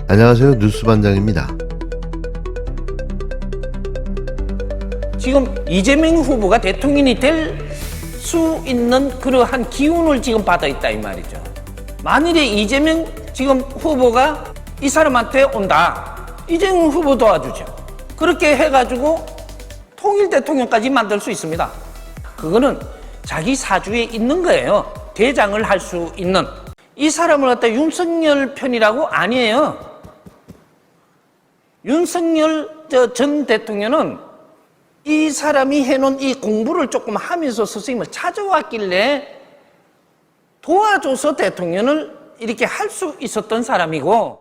안녕하세요. 뉴스반장입니다. 지금 이재명 후보가 대통령이 될 수 있는 그러한 기운을 지금 받아 있다 이 말이죠. 만일에 이재명 지금 후보가 이 사람한테 온다. 이재명 후보 도와주죠. 그렇게 해가지고 통일 대통령까지 만들 수 있습니다. 그거는 자기 사주에 있는 거예요. 대장을 할 수 있는. 이 사람을 갖다 윤석열 편이라고 아니에요. 윤석열 전 대통령은 이 사람이 해놓은 이 공부를 조금 하면서 선생님을 찾아왔길래 도와줘서 대통령을 이렇게 할 수 있었던 사람이고.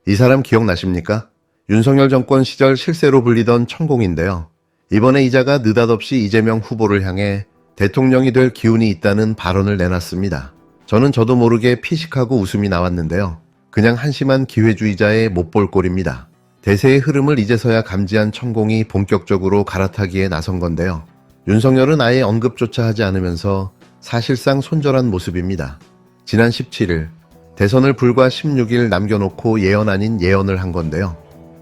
이 사람 기억나십니까? 윤석열 정권 시절 실세로 불리던 천공인데요. 이번에 이자가 느닷없이 이재명 후보를 향해 대통령이 될 기운이 있다는 발언을 내놨습니다. 저도 모르게 피식하고 웃음이 나왔는데요. 그냥 한심한 기회주의자의 못볼 꼴입니다. 대세의 흐름을 이제서야 감지한 천공이 본격적으로 갈아타기에 나선 건데요. 윤석열은 아예 언급조차 하지 않으면서 사실상 손절한 모습입니다. 지난 17일 대선을 불과 16일 남겨놓고 예언 아닌 예언을 한 건데요.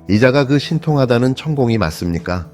이자가 그 신통하다는 천공이 맞습니까?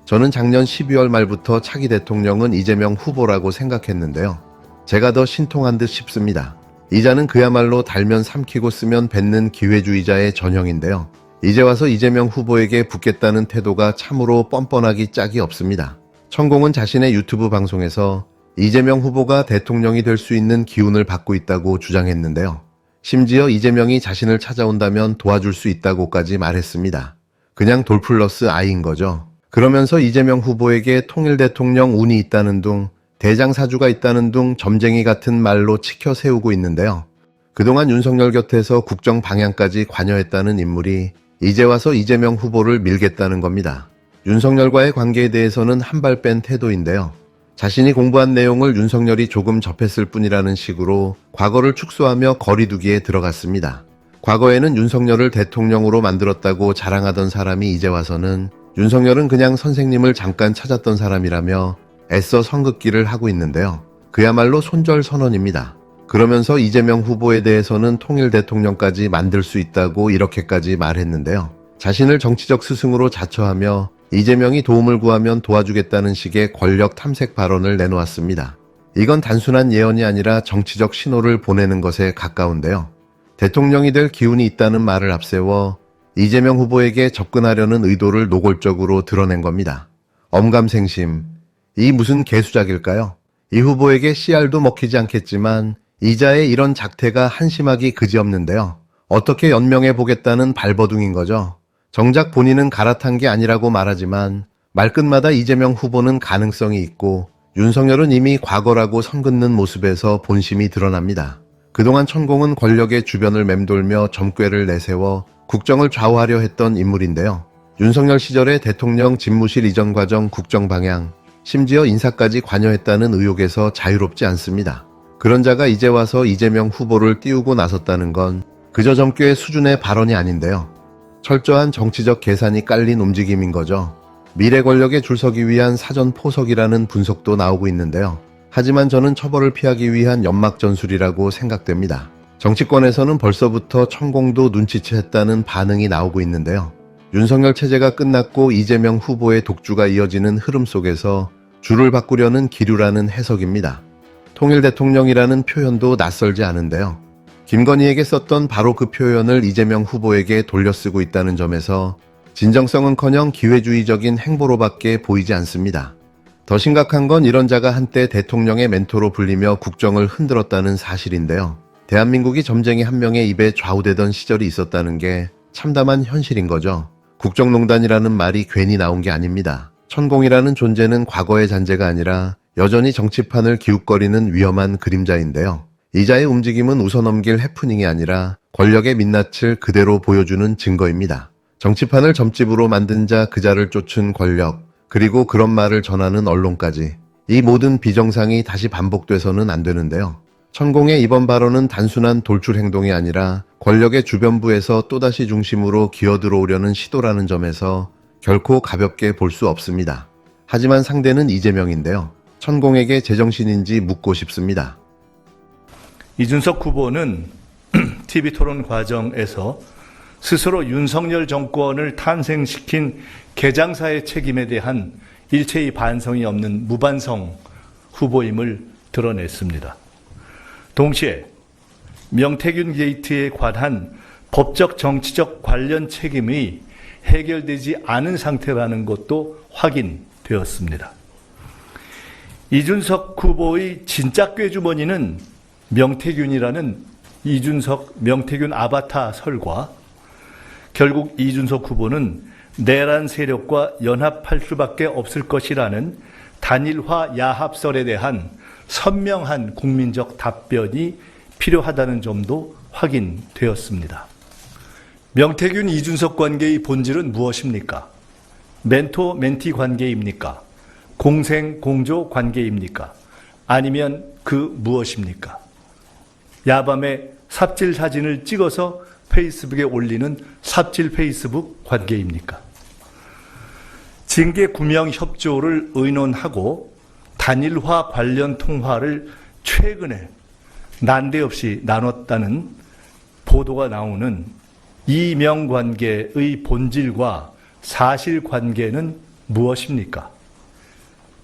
저는 작년 12월 말부터 차기 대통령은 이재명 후보라고 생각했는데요. 제가 더 신통한 듯 싶습니다. 이자는 그야말로 달면 삼키고 쓰면 뱉는 기회주의자의 전형인데요. 이제 와서 이재명 후보에게 붙겠다는 태도가 참으로 뻔뻔하기 짝이 없습니다. 천공은 자신의 유튜브 방송에서 이재명 후보가 대통령이 될 수 있는 기운을 받고 있다고 주장했는데요. 심지어 이재명이 자신을 찾아온다면 도와줄 수 있다고까지 말했습니다. 그냥 돌플러스 아이인 거죠. 그러면서 이재명 후보에게 통일 대통령 운이 있다는 둥, 대장 사주가 있다는 둥 점쟁이 같은 말로 치켜 세우고 있는데요. 그동안 윤석열 곁에서 국정 방향까지 관여했다는 인물이 이제 와서 이재명 후보를 밀겠다는 겁니다. 윤석열과의 관계에 대해서는 한 발 뺀 태도인데요. 자신이 공부한 내용을 윤석열이 조금 접했을 뿐이라는 식으로 과거를 축소하며 거리두기에 들어갔습니다. 과거에는 윤석열을 대통령으로 만들었다고 자랑하던 사람이 이제 와서는 윤석열은 그냥 선생님을 잠깐 찾았던 사람이라며 애써 선긋기를 하고 있는데요. 그야말로 손절 선언입니다. 그러면서 이재명 후보에 대해서는 통일 대통령까지 만들 수 있다고 이렇게까지 말했는데요. 자신을 정치적 스승으로 자처하며 이재명이 도움을 구하면 도와주겠다는 식의 권력 탐색 발언을 내놓았습니다. 이건 단순한 예언이 아니라 정치적 신호를 보내는 것에 가까운데요. 대통령이 될 기운이 있다는 말을 앞세워 이재명 후보에게 접근하려는 의도를 노골적으로 드러낸 겁니다. 엄감생심, 이 무슨 개수작일까요? 이 후보에게 씨알도 먹히지 않겠지만 이자의 이런 작태가 한심하기 그지없는데요. 어떻게 연명해 보겠다는 발버둥인 거죠. 정작 본인은 갈아탄 게 아니라고 말하지만 말끝마다 이재명 후보는 가능성이 있고 윤석열은 이미 과거라고 선긋는 모습에서 본심이 드러납니다. 그동안 천공은 권력의 주변을 맴돌며 점괘를 내세워 국정을 좌우하려 했던 인물인데요. 윤석열 시절의 대통령 집무실 이전 과정 국정 방향, 심지어 인사까지 관여했다는 의혹에서 자유롭지 않습니다. 그런 자가 이제 와서 이재명 후보를 띄우고 나섰다는 건 그저 점괘의 수준의 발언이 아닌데요. 철저한 정치적 계산이 깔린 움직임인 거죠. 미래 권력에 줄 서기 위한 사전 포석이라는 분석도 나오고 있는데요. 하지만 저는 처벌을 피하기 위한 연막 전술이라고 생각됩니다. 정치권에서는 벌써부터 천공도 눈치챘다는 반응이 나오고 있는데요. 윤석열 체제가 끝났고 이재명 후보의 독주가 이어지는 흐름 속에서 줄을 바꾸려는 기류라는 해석입니다. 통일 대통령이라는 표현도 낯설지 않은데요. 김건희에게 썼던 바로 그 표현을 이재명 후보에게 돌려쓰고 있다는 점에서 진정성은커녕 기회주의적인 행보로밖에 보이지 않습니다. 더 심각한 건 이런 자가 한때 대통령의 멘토로 불리며 국정을 흔들었다는 사실인데요. 대한민국이 점쟁이 한 명의 입에 좌우되던 시절이 있었다는 게 참담한 현실인 거죠. 국정농단이라는 말이 괜히 나온 게 아닙니다. 천공이라는 존재는 과거의 잔재가 아니라 여전히 정치판을 기웃거리는 위험한 그림자인데요. 이자의 움직임은 웃어넘길 해프닝이 아니라 권력의 민낯을 그대로 보여주는 증거입니다. 정치판을 점집으로 만든 자 그자를 쫓은 권력, 그리고 그런 말을 전하는 언론까지 이 모든 비정상이 다시 반복돼서는 안 되는데요. 천공의 이번 발언은 단순한 돌출 행동이 아니라 권력의 주변부에서 또다시 중심으로 기어들어오려는 시도라는 점에서 결코 가볍게 볼 수 없습니다. 하지만 상대는 이재명인데요. 천공에게 제정신인지 묻고 싶습니다. 이준석 후보는 TV토론 과정에서 스스로 윤석열 정권을 탄생시킨 개장사의 책임에 대한 일체의 반성이 없는 무반성 후보임을 드러냈습니다. 동시에 명태균 게이트에 관한 법적 정치적 관련 책임이 해결되지 않은 상태라는 것도 확인되었습니다. 이준석 후보의 진짜 꾀주머니는 명태균이라는 명태균 아바타 설과 결국 이준석 후보는 내란 세력과 연합할 수밖에 없을 것이라는 단일화 야합설에 대한 선명한 국민적 답변이 필요하다는 점도 확인되었습니다. 명태균 이준석 관계의 본질은 무엇입니까? 멘토 멘티 관계입니까? 공생 공조 관계입니까? 아니면 그 무엇입니까? 야밤에 삽질 사진을 찍어서 페이스북에 올리는 삽질 페이스북 관계입니까? 징계 구명 협조를 의논하고 단일화 관련 통화를 최근에 난데없이 나눴다는 보도가 나오는 이명 관계의 본질과 사실관계는 무엇입니까?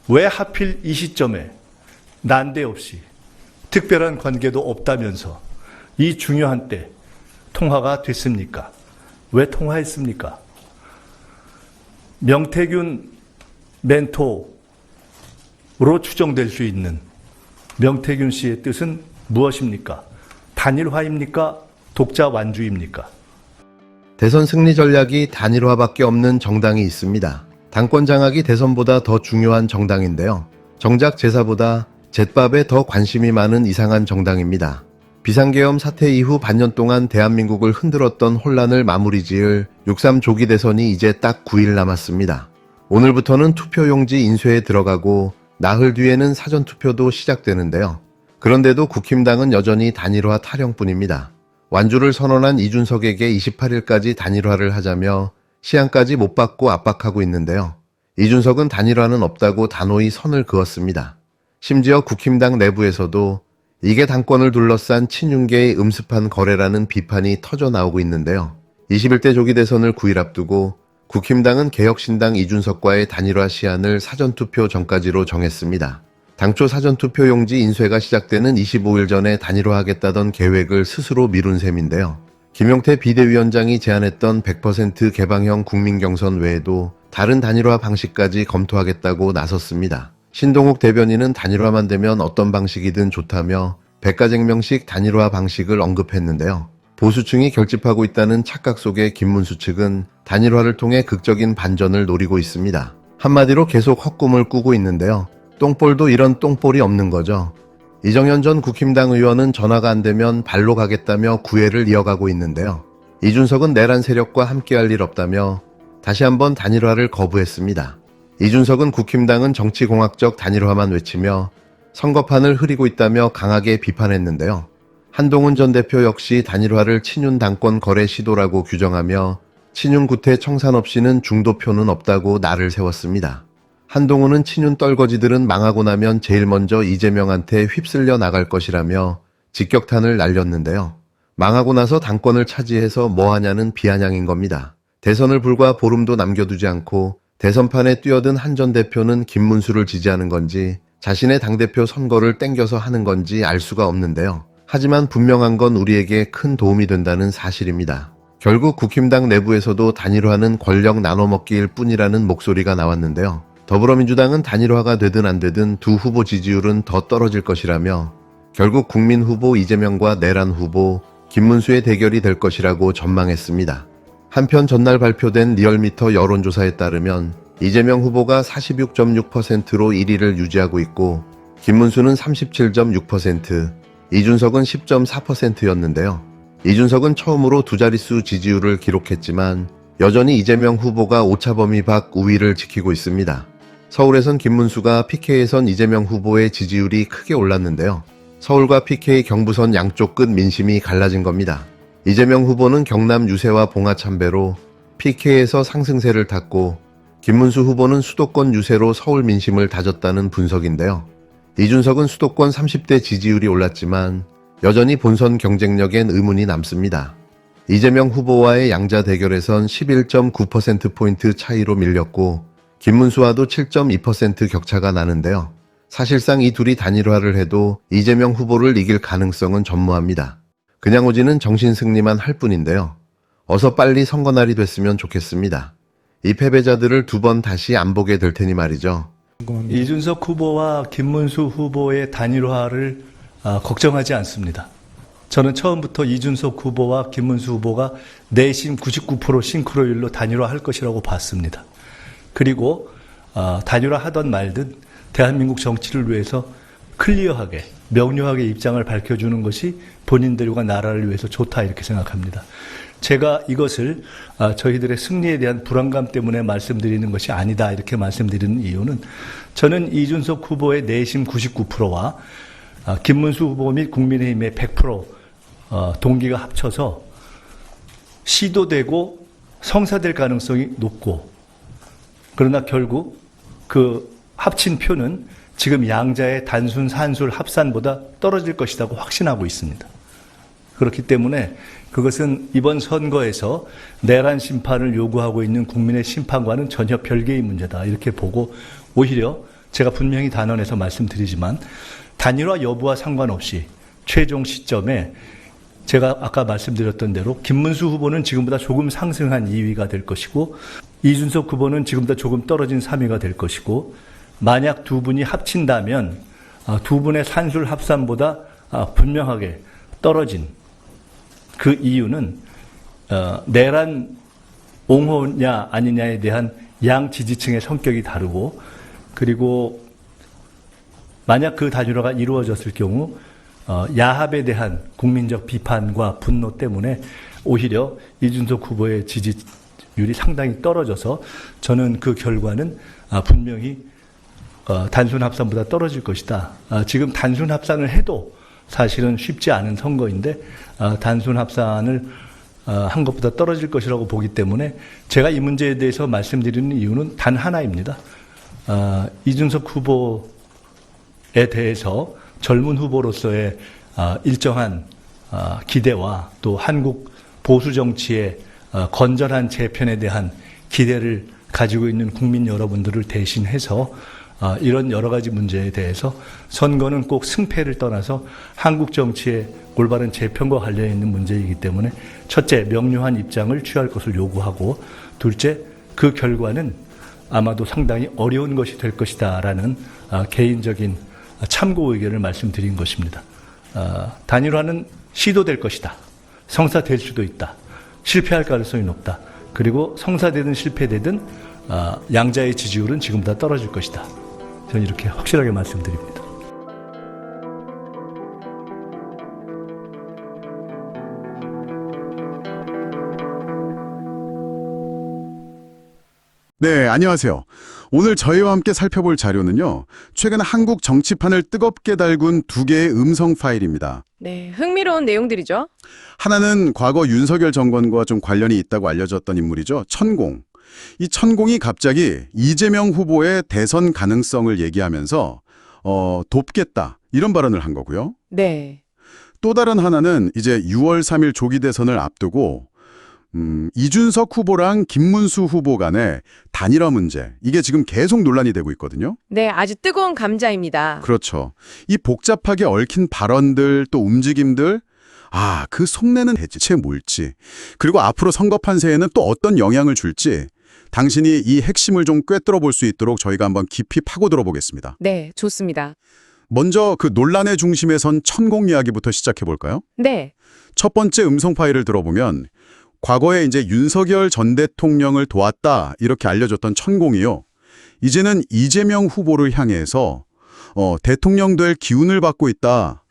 왜 하필 이 시점에 난데없이 특별한 관계도 없다면서 이 중요한 때 통화가 됐습니까? 왜 통화했습니까? 명태균 멘토로 추정될 수 있는 명태균 씨의 뜻은 무엇입니까? 단일화입니까? 독자 완주입니까? 대선 승리 전략이 단일화밖에 없는 정당이 있습니다. 당권 장악이 대선보다 더 중요한 정당인데요. 정작 제사보다 잿밥에 더 관심이 많은 이상한 정당입니다. 비상계엄 사태 이후 반년 동안 대한민국을 흔들었던 혼란을 마무리 지을 6.3 조기 대선이 이제 딱 9일 남았습니다. 오늘부터는 투표용지 인쇄에 들어가고 나흘 뒤에는 사전투표도 시작되는데요. 그런데도 국힘당은 여전히 단일화 타령뿐입니다. 완주를 선언한 이준석에게 28일까지 단일화를 하자며 시한까지 못 받고 압박하고 있는데요. 이준석은 단일화는 없다고 단호히 선을 그었습니다. 심지어 국힘당 내부에서도 이게 당권을 둘러싼 친윤계의 음습한 거래라는 비판이 터져 나오고 있는데요. 21대 조기 대선을 9일 앞두고 국힘당은 개혁신당 이준석과의 단일화 시한을 사전투표 전까지로 정했습니다. 당초 사전투표 용지 인쇄가 시작되는 25일 전에 단일화하겠다던 계획을 스스로 미룬 셈인데요. 김용태 비대위원장이 제안했던 100% 개방형 국민경선 외에도 다른 단일화 방식까지 검토하겠다고 나섰습니다. 신동욱 대변인은 단일화만 되면 어떤 방식이든 좋다며 백가쟁명식 단일화 방식을 언급했는데요. 보수층이 결집하고 있다는 착각 속에 김문수 측은 단일화를 통해 극적인 반전을 노리고 있습니다. 한마디로 계속 헛꿈을 꾸고 있는데요. 똥볼도 이런 똥볼이 없는 거죠. 이정현 전 국힘당 의원은 전화가 안 되면 발로 가겠다며 구애를 이어가고 있는데요. 이준석은 내란 세력과 함께할 일 없다며 다시 한번 단일화를 거부했습니다. 이준석은 국힘당은 정치공학적 단일화만 외치며 선거판을 흐리고 있다며 강하게 비판했는데요. 한동훈 전 대표 역시 단일화를 친윤 당권 거래 시도라고 규정하며 친윤 구태 청산 없이는 중도표는 없다고 날을 세웠습니다. 한동훈은 친윤 떨거지들은 망하고 나면 제일 먼저 이재명한테 휩쓸려 나갈 것이라며 직격탄을 날렸는데요. 망하고 나서 당권을 차지해서 뭐하냐는 비아냥인 겁니다. 대선을 불과 보름도 남겨두지 않고 대선판에 뛰어든 한 전 대표는 김문수를 지지하는 건지 자신의 당대표 선거를 땡겨서 하는 건지 알 수가 없는데요. 하지만 분명한 건 우리에게 큰 도움이 된다는 사실입니다. 결국 국힘당 내부에서도 단일화는 권력 나눠먹기일 뿐이라는 목소리가 나왔는데요. 더불어민주당은 단일화가 되든 안 되든 두 후보 지지율은 더 떨어질 것이라며 결국 국민 후보 이재명과 내란 후보 김문수의 대결이 될 것이라고 전망했습니다. 한편 전날 발표된 리얼미터 여론조사에 따르면 이재명 후보가 46.6%로 1위를 유지하고 있고 김문수는 37.6%, 이준석은 10.4%였는데요. 이준석은 처음으로 두 자릿수 지지율을 기록했지만 여전히 이재명 후보가 오차범위 밖 우위를 지키고 있습니다. 서울에선 김문수가 PK에선 이재명 후보의 지지율이 크게 올랐는데요. 서울과 PK 경부선 양쪽 끝 민심이 갈라진 겁니다. 이재명 후보는 경남 유세와 봉화 참배로 PK에서 상승세를 탔고 김문수 후보는 수도권 유세로 서울 민심을 다졌다는 분석인데요. 이준석은 수도권 30대 지지율이 올랐지만 여전히 본선 경쟁력엔 의문이 남습니다. 이재명 후보와의 양자 대결에선 11.9%포인트 차이로 밀렸고 김문수와도 7.2% 격차가 나는데요. 사실상 이 둘이 단일화를 해도 이재명 후보를 이길 가능성은 전무합니다. 그냥 오지는 정신승리만 할 뿐인데요. 어서 빨리 선거날이 됐으면 좋겠습니다. 이 패배자들을 두 번 다시 안 보게 될 테니 말이죠. 이준석 후보와 김문수 후보의 단일화를 걱정하지 않습니다. 저는 처음부터 이준석 후보와 김문수 후보가 내심 99% 싱크로율로 단일화할 것이라고 봤습니다. 그리고 단일화하던 말든 대한민국 정치를 위해서 클리어하게 명료하게 입장을 밝혀주는 것이 본인들과 나라를 위해서 좋다 이렇게 생각합니다. 제가 이것을 저희들의 승리에 대한 불안감 때문에 말씀드리는 것이 아니다 이렇게 말씀드리는 이유는 저는 이준석 후보의 내심 99%와 김문수 후보 및 국민의힘의 100% 동기가 합쳐서 시도되고 성사될 가능성이 높고 그러나 결국 그 합친 표는 지금 양자의 단순 산술 합산보다 떨어질 것이라고 확신하고 있습니다. 그렇기 때문에 그것은 이번 선거에서 내란 심판을 요구하고 있는 국민의 심판과는 전혀 별개의 문제다 이렇게 보고 오히려 제가 분명히 단언해서 말씀드리지만 단일화 여부와 상관없이 최종 시점에 제가 아까 말씀드렸던 대로 김문수 후보는 지금보다 조금 상승한 2위가 될 것이고 이준석 후보는 지금보다 조금 떨어진 3위가 될 것이고 만약 두 분이 합친다면 두 분의 산술 합산보다 분명하게 떨어진 그 이유는 내란 옹호냐 아니냐에 대한 양 지지층의 성격이 다르고 그리고 만약 그 단일화가 이루어졌을 경우 야합에 대한 국민적 비판과 분노 때문에 오히려 이준석 후보의 지지율이 상당히 떨어져서 저는 그 결과는 분명히 단순 합산보다 떨어질 것이다. 지금 단순 합산을 해도 사실은 쉽지 않은 선거인데 단순 합산을 한 것보다 떨어질 것이라고 보기 때문에 제가 이 문제에 대해서 말씀드리는 이유는 단 하나입니다. 이준석 후보에 대해서 젊은 후보로서의 일정한 기대와 또 한국 보수 정치의 건전한 재편에 대한 기대를 가지고 있는 국민 여러분들을 대신해서 이런 여러 가지 문제에 대해서 선거는 꼭 승패를 떠나서 한국 정치의 올바른 재편과 관련해 있는 문제이기 때문에 첫째, 명료한 입장을 취할 것을 요구하고 둘째, 그 결과는 아마도 상당히 어려운 것이 될 것이다라는 개인적인 참고 의견을 말씀드린 것입니다. 단일화는 시도될 것이다. 성사될 수도 있다. 실패할 가능성이 높다. 그리고 성사되든 실패되든 양자의 지지율은 지금보다 떨어질 것이다. 저는 이렇게 확실하게 말씀드립니다. 네, 안녕하세요. 오늘 저희와 함께 살펴볼 자료는요, 최근 한국 정치판을 뜨겁게 달군 두 개의 음성 파일입니다. 네, 흥미로운 내용들이죠. 하나는 과거 윤석열 정권과 좀 관련이 있다고 알려졌던 인물이죠. 천공. 이 천공이 갑자기 이재명 후보의 대선 가능성을 얘기하면서 돕겠다 이런 발언을 한 거고요. 네. 또 다른 하나는 이제 6월 3일 조기 대선을 앞두고 이준석 후보랑 김문수 후보 간의 단일화 문제, 이게 지금 계속 논란이 되고 있거든요. 네, 아주 뜨거운 감자입니다. 그렇죠. 이 복잡하게 얽힌 발언들 또 움직임들, 그 속내는 대체 뭘지, 그리고 앞으로 선거 판세에는 또 어떤 영향을 줄지 당신이 이 핵심을 좀 꿰뚫어 볼 수 있도록 저희가 한번 깊이 파고들어 보겠습니다. 네, 좋습니다. 먼저 그 논란의 중심에 선 천공 이야기부터 시작해 볼까요? 네. 첫 번째 음성 파일을 들어보면 과거에 이제 윤석열 전 대통령을 도왔다 이렇게 알려졌던 천공이요. 이제는 이재명 후보를 향해서 대통령 될 기운을 받고 있다.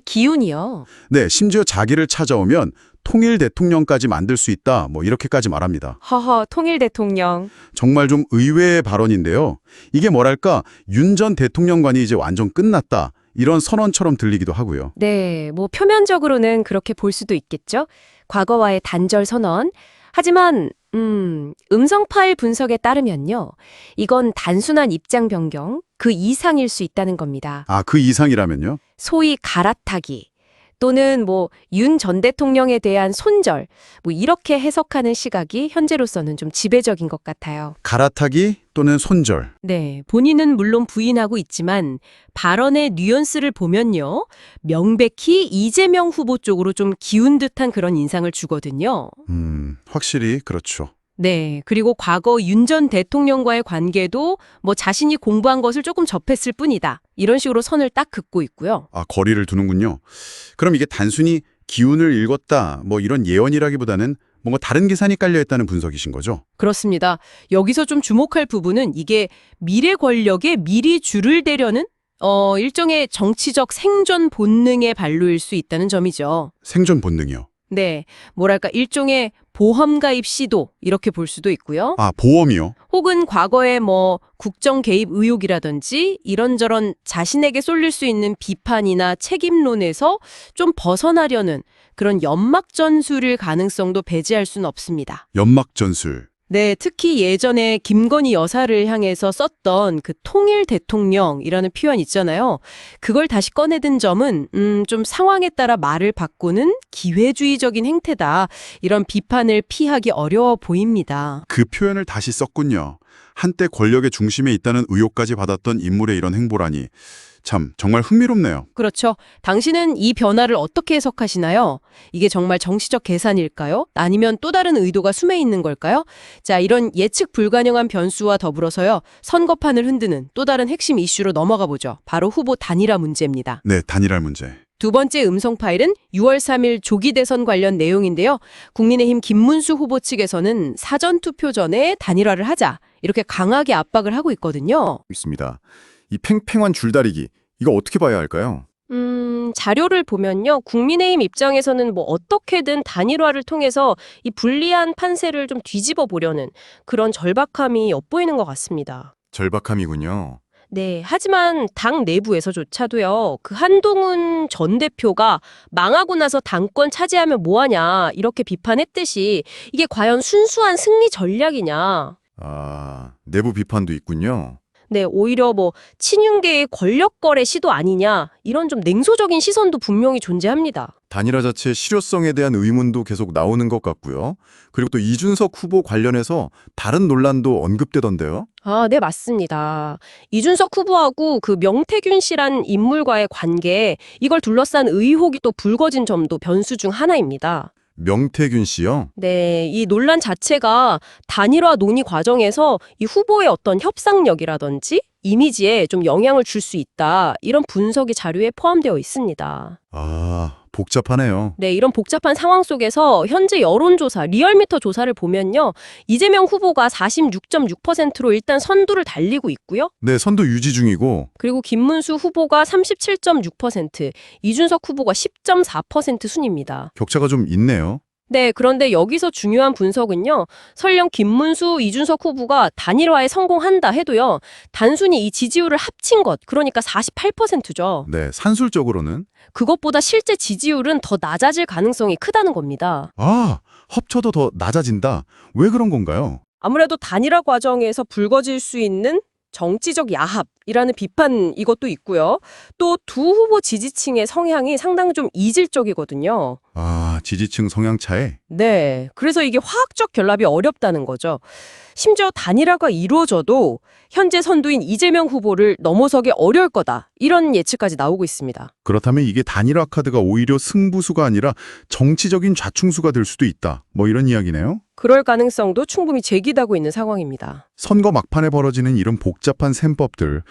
기운이요. 네, 심지어 자기를 찾아오면 통일 대통령까지 만들 수 있다. 이렇게까지 말합니다. 허허, 통일 대통령. 정말 좀 의외의 발언인데요. 이게 뭐랄까, 윤 전 대통령관이 이제 완전 끝났다. 이런 선언처럼 들리기도 하고요. 네, 표면적으로는 그렇게 볼 수도 있겠죠. 과거와의 단절 선언. 하지만 음성 파일 분석에 따르면요. 이건 단순한 입장 변경, 그 이상일 수 있다는 겁니다. 아, 그 이상이라면요? 소위 갈아타기 또는 윤 전 대통령에 대한 손절 이렇게 해석하는 시각이 현재로서는 좀 지배적인 것 같아요. 갈아타기 또는 손절. 네, 본인은 물론 부인하고 있지만 발언의 뉘앙스를 보면요. 명백히 이재명 후보 쪽으로 좀 기운 듯한 그런 인상을 주거든요. 확실히 그렇죠. 네, 그리고 과거 윤 전 대통령과의 관계도 자신이 공부한 것을 조금 접했을 뿐이다. 이런 식으로 선을 딱 긋고 있고요. 아, 거리를 두는군요. 그럼 이게 단순히 기운을 읽었다, 이런 예언이라기보다는 뭔가 다른 계산이 깔려있다는 분석이신 거죠? 그렇습니다. 여기서 좀 주목할 부분은 이게 미래 권력에 미리 줄을 대려는 일종의 정치적 생존 본능의 발로일 수 있다는 점이죠. 생존 본능이요. 네, 일종의 보험 가입 시도 이렇게 볼 수도 있고요. 아, 보험이요? 혹은 과거의 국정 개입 의혹이라든지 이런저런 자신에게 쏠릴 수 있는 비판이나 책임론에서 좀 벗어나려는 그런 연막 전술일 가능성도 배제할 수는 없습니다. 연막 전술. 네, 특히 예전에 김건희 여사를 향해서 썼던 그 통일 대통령이라는 표현 있잖아요. 그걸 다시 꺼내든 점은 좀 상황에 따라 말을 바꾸는 기회주의적인 행태다. 이런 비판을 피하기 어려워 보입니다. 그 표현을 다시 썼군요. 한때 권력의 중심에 있다는 의혹까지 받았던 인물의 이런 행보라니. 참, 정말 흥미롭네요. 그렇죠. 당신은 이 변화를 어떻게 해석하시나요? 이게 정말 정치적 계산일까요? 아니면 또 다른 의도가 숨어 있는 걸까요? 자, 이런 예측 불가능한 변수와 더불어서요. 선거판을 흔드는 또 다른 핵심 이슈로 넘어가 보죠. 바로 후보 단일화 문제입니다. 네, 단일화 문제. 두 번째 음성 파일은 6월 3일 조기 대선 관련 내용인데요. 국민의힘 김문수 후보 측에서는 사전 투표 전에 단일화를 하자 이렇게 강하게 압박을 하고 있거든요. 있습니다. 이 팽팽한 줄다리기, 이거 어떻게 봐야 할까요? 자료를 보면요. 국민의힘 입장에서는 어떻게든 단일화를 통해서 이 불리한 판세를 좀 뒤집어 보려는 그런 절박함이 엿보이는 것 같습니다. 절박함이군요. 네, 하지만 당 내부에서조차도요. 그 한동훈 전 대표가 망하고 나서 당권 차지하면 뭐하냐 이렇게 비판했듯이 이게 과연 순수한 승리 전략이냐. 아, 내부 비판도 있군요. 네, 오히려 친윤계의 권력 거래 시도 아니냐 이런 좀 냉소적인 시선도 분명히 존재합니다. 단일화 자체의 실효성에 대한 의문도 계속 나오는 것 같고요. 그리고 또 이준석 후보 관련해서 다른 논란도 언급되던데요. 아, 네, 맞습니다. 이준석 후보하고 그 명태균 씨란 인물과의 관계, 이걸 둘러싼 의혹이 또 불거진 점도 변수 중 하나입니다. 명태균 씨요? 네, 이 논란 자체가 단일화 논의 과정에서 이 후보의 어떤 협상력이라든지 이미지에 좀 영향을 줄 수 있다. 이런 분석이 자료에 포함되어 있습니다. 아, 복잡하네요. 네, 이런 복잡한 상황 속에서 현재 여론조사, 리얼미터 조사를 보면요. 이재명 후보가 46.6%로 일단 선두를 달리고 있고요. 네, 선두 유지 중이고 그리고 김문수 후보가 37.6%, 이준석 후보가 10.4% 순입니다. 격차가 좀 있네요. 네, 그런데 여기서 중요한 분석은요. 설령 김문수, 이준석 후보가 단일화에 성공한다 해도요. 단순히 이 지지율을 합친 것, 그러니까 48%죠. 네, 산술적으로는 그것보다 실제 지지율은 더 낮아질 가능성이 크다는 겁니다. 아, 합쳐도 더 낮아진다. 왜 그런 건가요? 아무래도 단일화 과정에서 불거질 수 있는 정치적 야합이라는 비판 이것도 있고요. 또 두 후보 지지층의 성향이 상당히 좀 이질적이거든요. 아, 지지층 성향 차에? 네. 그래서 이게 화학적 결합이 어렵다는 거죠. 심지어 단일화가 이루어져도 현재 선두인 이재명 후보를 넘어서기 어려울 거다. 이런 예측까지 나오고 있습니다. 그렇다면 이게 단일화 카드가 오히려 승부수가 아니라 정치적인 좌충수가 될 수도 있다. 이런 이야기네요. 그럴 가능성도 충분히 제기되고 있는 상황입니다. 선거 막판에 벌어지는 이런 복잡한 셈법들.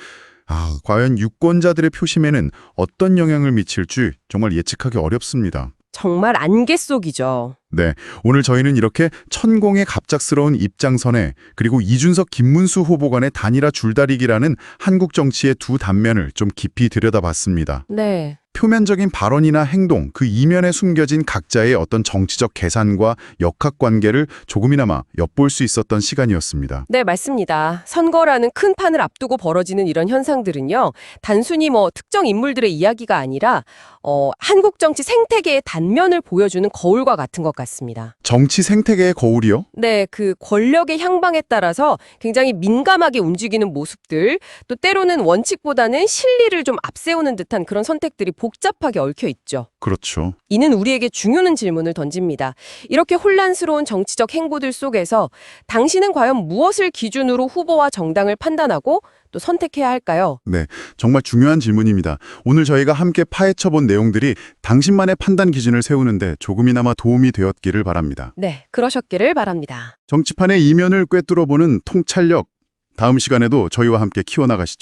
과연 유권자들의 표심에는 어떤 영향을 미칠지 정말 예측하기 어렵습니다. 정말 안개 속이죠. 네, 오늘 저희는 이렇게 천공의 갑작스러운 입장선회 그리고 이준석 김문수 후보 간의 단일화 줄다리기라는 한국 정치의 두 단면을 좀 깊이 들여다봤습니다. 네. 표면적인 발언이나 행동, 그 이면에 숨겨진 각자의 어떤 정치적 계산과 역학관계를 조금이나마 엿볼 수 있었던 시간이었습니다. 네, 맞습니다. 선거라는 큰 판을 앞두고 벌어지는 이런 현상들은요, 단순히 특정 인물들의 이야기가 아니라 한국 정치 생태계의 단면을 보여주는 거울과 같은 것 같습니다. 정치 생태계의 거울이요? 네, 그 권력의 향방에 따라서 굉장히 민감하게 움직이는 모습들, 또 때로는 원칙보다는 실리를 좀 앞세우는 듯한 그런 선택들이 복잡하게 얽혀 있죠. 그렇죠. 이는 우리에게 중요한 질문을 던집니다. 이렇게 혼란스러운 정치적 행보들 속에서 당신은 과연 무엇을 기준으로 후보와 정당을 판단하고 또 선택해야 할까요? 네, 정말 중요한 질문입니다. 오늘 저희가 함께 파헤쳐본 내용들이 당신만의 판단 기준을 세우는데 조금이나마 도움이 되었기를 바랍니다. 네, 그러셨기를 바랍니다. 정치판의 이면을 꿰뚫어보는 통찰력, 다음 시간에도 저희와 함께 키워나가시죠.